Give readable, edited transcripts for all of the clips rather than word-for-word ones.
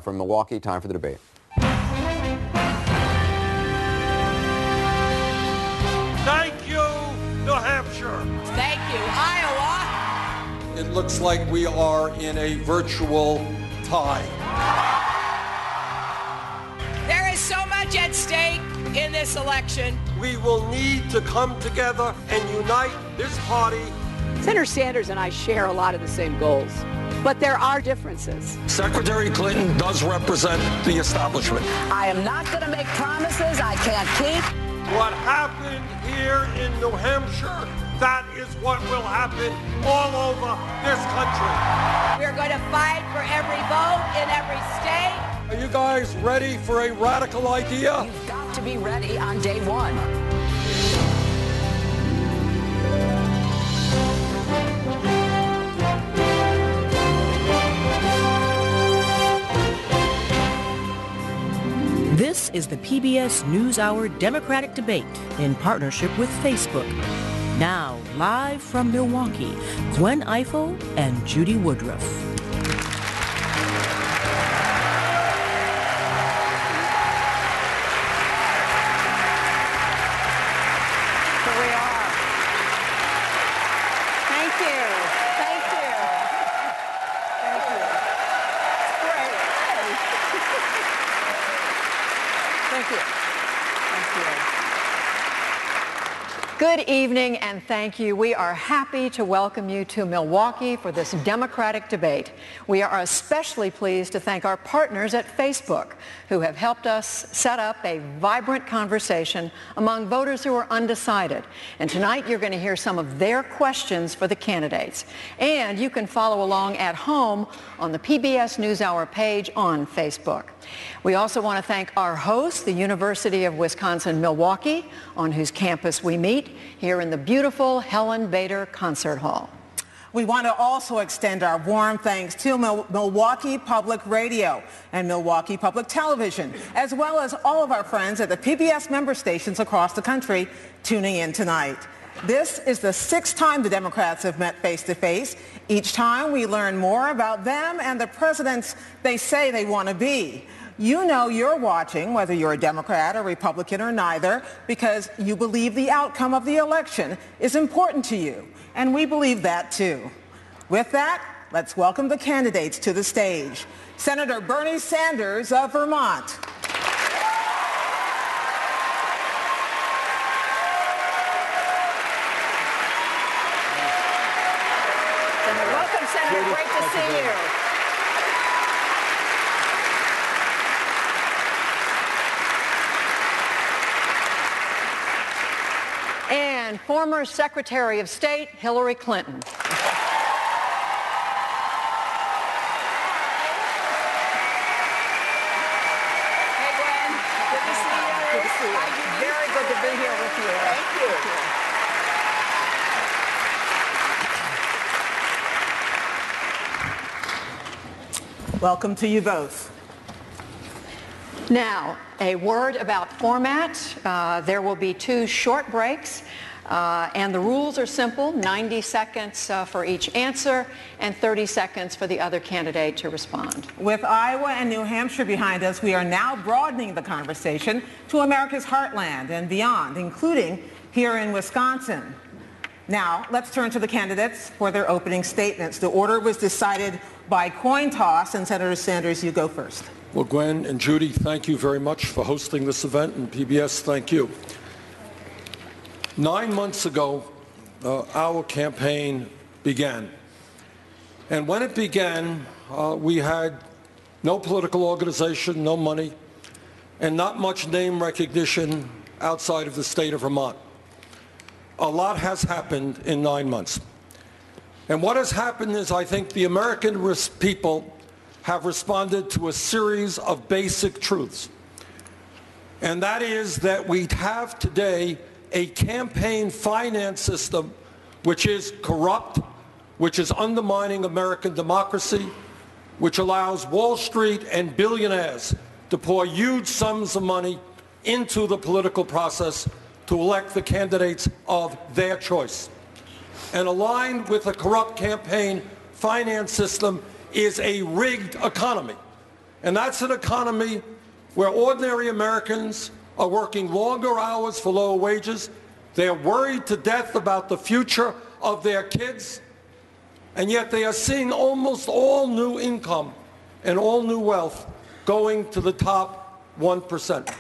From Milwaukee, time for the debate. Thank you, New Hampshire. Thank you, Iowa. It looks like we are in a virtual tie. There is so much at stake in this election. We will need to come together and unite this party. Senator Sanders and I share a lot of the same goals, but there are differences. Secretary Clinton does represent the establishment. I am not going to make promises I can't keep. What happened here in New Hampshire, that is what will happen all over this country. We're going to fight for every vote in every state. Are you guys ready for a radical idea? You've got to be ready on day one. This is the PBS NewsHour Democratic Debate in partnership with Facebook. Now, live from Milwaukee, Gwen Ifill and Judy Woodruff. Here we are. Thank you. Thank you. Thank you. It's great. Thank you. Thank you. Good evening and thank you. We are happy to welcome you to Milwaukee for this Democratic debate. We are especially pleased to thank our partners at Facebook who have helped us set up a vibrant conversation among voters who are undecided. And tonight you're going to hear some of their questions for the candidates. And you can follow along at home on the PBS NewsHour page on Facebook. We also want to thank our host, the University of Wisconsin-Milwaukee, on whose campus we meet, here in the beautiful Helen Bader Concert Hall. We want to also extend our warm thanks to Milwaukee Public Radio and Milwaukee Public Television, as well as all of our friends at the PBS member stations across the country tuning in tonight. This is the sixth time the Democrats have met face-to-face. Each time we learn more about them and the presidents they say they want to be. You know you're watching, whether you're a Democrat or Republican or neither, because you believe the outcome of the election is important to you. And we believe that too. With that, let's welcome the candidates to the stage. Senator Bernie Sanders of Vermont. Welcome, Senator. Great to see you. And former Secretary of State Hillary Clinton. Hey, Gwen. Good to see you. Good to see you. Very good to be here with you. Thank you. Welcome to you both. Now, a word about format. There will be two short breaks, and the rules are simple: 90 seconds for each answer and 30 seconds for the other candidate to respond. With Iowa and New Hampshire behind us, we are now broadening the conversation to America's heartland and beyond, including here in Wisconsin. Now, let's turn to the candidates for their opening statements. The order was decided by coin toss, and Senator Sanders, you go first. Well, Gwen and Judy, thank you very much for hosting this event, and PBS, thank you. 9 months ago, our campaign began. And when it began, we had no political organization, no money, and not much name recognition outside of the state of Vermont. A lot has happened in 9 months. And what has happened is, I think, the American people have responded to a series of basic truths. And that is that we have today a campaign finance system which is corrupt, which is undermining American democracy, which allows Wall Street and billionaires to pour huge sums of money into the political process to elect the candidates of their choice. And aligned with a corrupt campaign finance system is a rigged economy And that's an economy where ordinary Americans are working longer hours for lower wages. They're worried to death about the future of their kids, and yet they are seeing almost all new income and all new wealth going to the top 1%.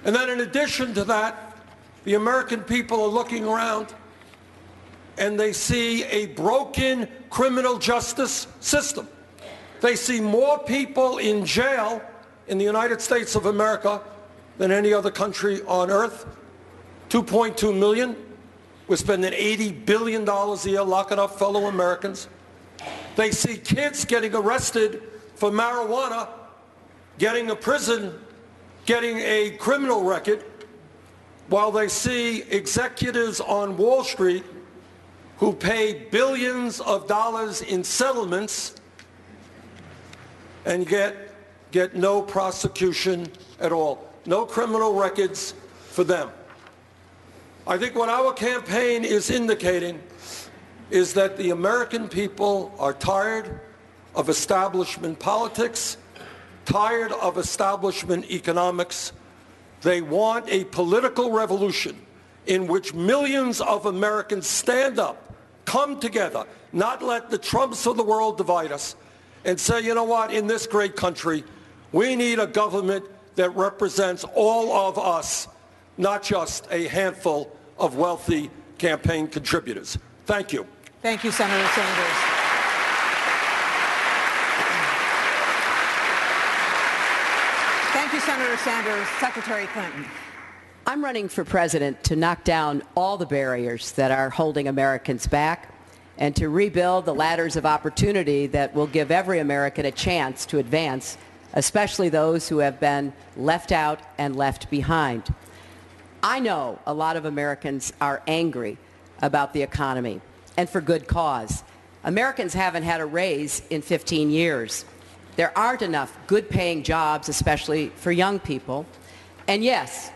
And then in addition to that, the American people are looking around and they see a broken criminal justice system. They see more people in jail in the United States of America than any other country on earth. 2.2 million. We're spending $80 billion a year locking up fellow Americans. They see kids getting arrested for marijuana, getting a prison, getting a criminal record, while they see executives on Wall Street who pay billions of dollars in settlements and get no prosecution at all. No criminal records for them. I think what our campaign is indicating is that the American people are tired of establishment politics, tired of establishment economics. They want a political revolution in which millions of Americans stand up, come together, not let the Trumps of the world divide us, and say, you know what, in this great country, we need a government that represents all of us, not just a handful of wealthy campaign contributors. Thank you. Thank you, Senator Sanders. Thank you, Senator Sanders. Secretary Clinton. I'm running for president to knock down all the barriers that are holding Americans back and to rebuild the ladders of opportunity that will give every American a chance to advance, especially those who have been left out and left behind. I know a lot of Americans are angry about the economy, and for good cause. Americans haven't had a raise in 15 years. There aren't enough good-paying jobs, especially for young people. And yes,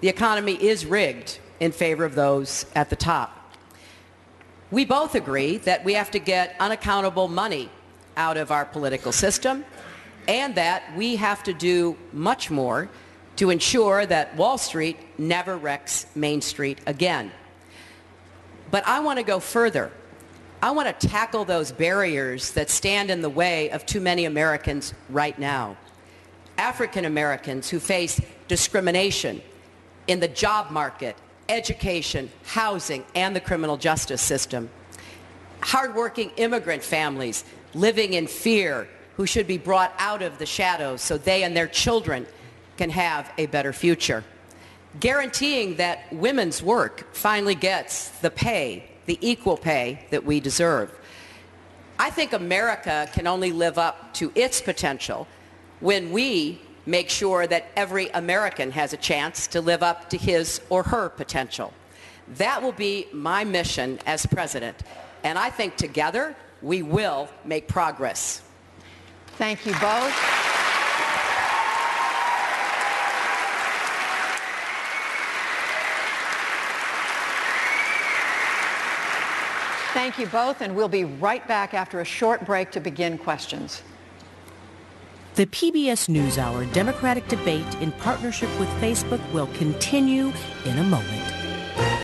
the economy is rigged in favor of those at the top. We both agree that we have to get unaccountable money out of our political system and that we have to do much more to ensure that Wall Street never wrecks Main Street again. But I want to go further. I want to tackle those barriers that stand in the way of too many Americans right now. African Americans who face discrimination in the job market, education, housing, and the criminal justice system. Hardworking immigrant families living in fear who should be brought out of the shadows so they and their children can have a better future. Guaranteeing that women's work finally gets the pay, the equal pay that we deserve. I think America can only live up to its potential when we make sure that every American has a chance to live up to his or her potential. That will be my mission as president, and I think together we will make progress. Thank you both. Thank you both, and we'll be right back after a short break to begin questions. The PBS NewsHour Democratic debate in partnership with Facebook will continue in a moment.